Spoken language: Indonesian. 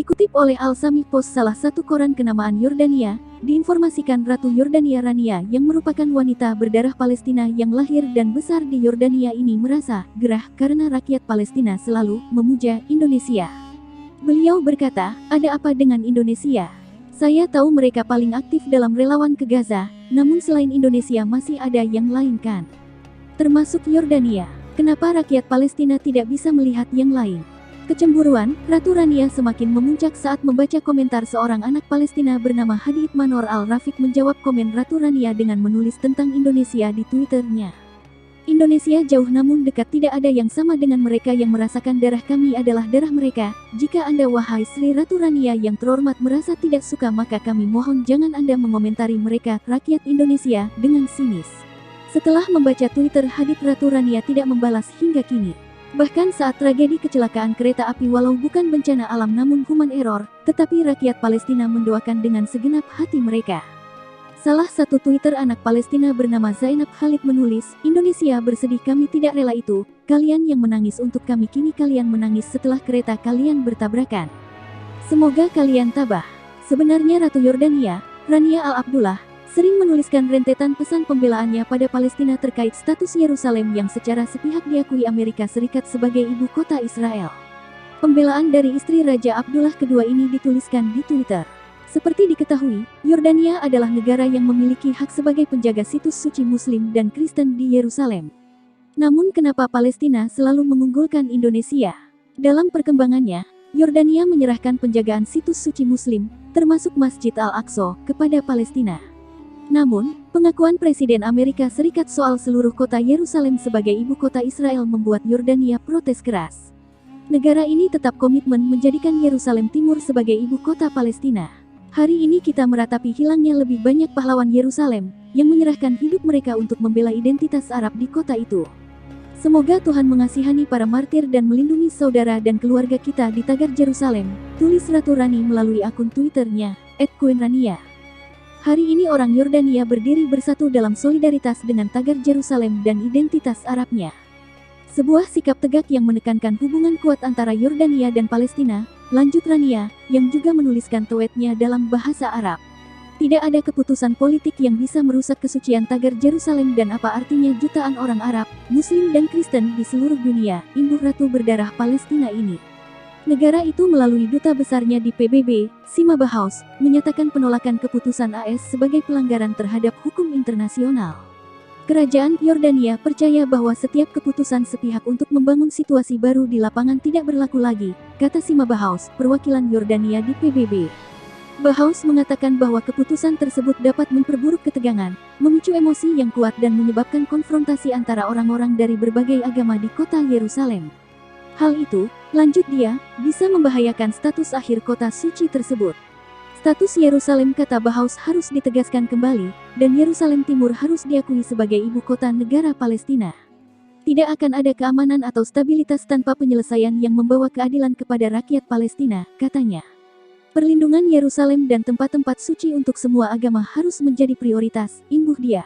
Dikutip oleh Al-Sami Post, salah satu koran kenamaan Yordania, diinformasikan Ratu Yordania Rania yang merupakan wanita berdarah Palestina yang lahir dan besar di Yordania ini merasa gerah karena rakyat Palestina selalu memuja Indonesia. Beliau berkata, "Ada apa dengan Indonesia? Saya tahu mereka paling aktif dalam relawan ke Gaza, namun selain Indonesia masih ada yang lain kan? Termasuk Yordania. Kenapa rakyat Palestina tidak bisa melihat yang lain?" Kecemburuan Ratu Rania semakin memuncak saat membaca komentar seorang anak Palestina bernama Hadi Manor Al-Rafiq menjawab komen Ratu Rania dengan menulis tentang Indonesia di Twitternya. "Indonesia jauh namun dekat, tidak ada yang sama dengan mereka yang merasakan darah kami adalah darah mereka. Jika Anda wahai Sri Ratu Rania yang terhormat merasa tidak suka maka kami mohon jangan Anda mengomentari mereka, rakyat Indonesia," dengan sinis. Setelah membaca Twitter Hadit, Ratu Rania tidak membalas hingga kini. Bahkan saat tragedi kecelakaan kereta api, walau bukan bencana alam namun human error, tetapi rakyat Palestina mendoakan dengan segenap hati mereka. Salah satu Twitter anak Palestina bernama Zainab Khalid menulis, "Indonesia bersedih, kami tidak rela itu. Kalian yang menangis untuk kami, kini kalian menangis setelah kereta kalian bertabrakan. Semoga kalian tabah." Sebenarnya Ratu Yordania, Rania Al-Abdullah, sering menuliskan rentetan pesan pembelaannya pada Palestina terkait status Yerusalem yang secara sepihak diakui Amerika Serikat sebagai ibu kota Israel. Pembelaan dari istri Raja Abdullah II ini dituliskan di Twitter. Seperti diketahui, Yordania adalah negara yang memiliki hak sebagai penjaga situs suci Muslim dan Kristen di Yerusalem. Namun kenapa Palestina selalu mengunggulkan Indonesia? Dalam perkembangannya, Yordania menyerahkan penjagaan situs suci Muslim, termasuk Masjid Al-Aqsa, kepada Palestina. Namun, pengakuan Presiden Amerika Serikat soal seluruh kota Yerusalem sebagai ibu kota Israel membuat Yordania protes keras. Negara ini tetap komitmen menjadikan Yerusalem Timur sebagai ibu kota Palestina. Hari ini kita meratapi hilangnya lebih banyak pahlawan Yerusalem, yang menyerahkan hidup mereka untuk membela identitas Arab di kota itu. Semoga Tuhan mengasihani para martir dan melindungi saudara dan keluarga kita di Tagar Yerusalem, tulis Ratu Rani melalui akun Twitternya, @queenrania. Hari ini orang Yordania berdiri bersatu dalam solidaritas dengan Tagar Yerusalem dan identitas Arabnya. Sebuah sikap tegak yang menekankan hubungan kuat antara Yordania dan Palestina, lanjut Rania, yang juga menuliskan tweetnya dalam bahasa Arab. "Tidak ada keputusan politik yang bisa merusak kesucian Tagar Yerusalem dan apa artinya jutaan orang Arab, Muslim dan Kristen di seluruh dunia, imbuh Ratu berdarah Palestina ini." Negara itu melalui duta besarnya di PBB, Sima Bahaus, menyatakan penolakan keputusan AS sebagai pelanggaran terhadap hukum internasional. Kerajaan Yordania percaya bahwa setiap keputusan sepihak untuk membangun situasi baru di lapangan tidak berlaku lagi, kata Sima Bahaus, perwakilan Yordania di PBB. Bahaus mengatakan bahwa keputusan tersebut dapat memperburuk ketegangan, memicu emosi yang kuat dan menyebabkan konfrontasi antara orang-orang dari berbagai agama di kota Yerusalem. Hal itu, lanjut dia, bisa membahayakan status akhir kota suci tersebut. Status Yerusalem, kata Bahaus, harus ditegaskan kembali, dan Yerusalem Timur harus diakui sebagai ibu kota negara Palestina. Tidak akan ada keamanan atau stabilitas tanpa penyelesaian yang membawa keadilan kepada rakyat Palestina, katanya. Perlindungan Yerusalem dan tempat-tempat suci untuk semua agama harus menjadi prioritas, imbuh dia.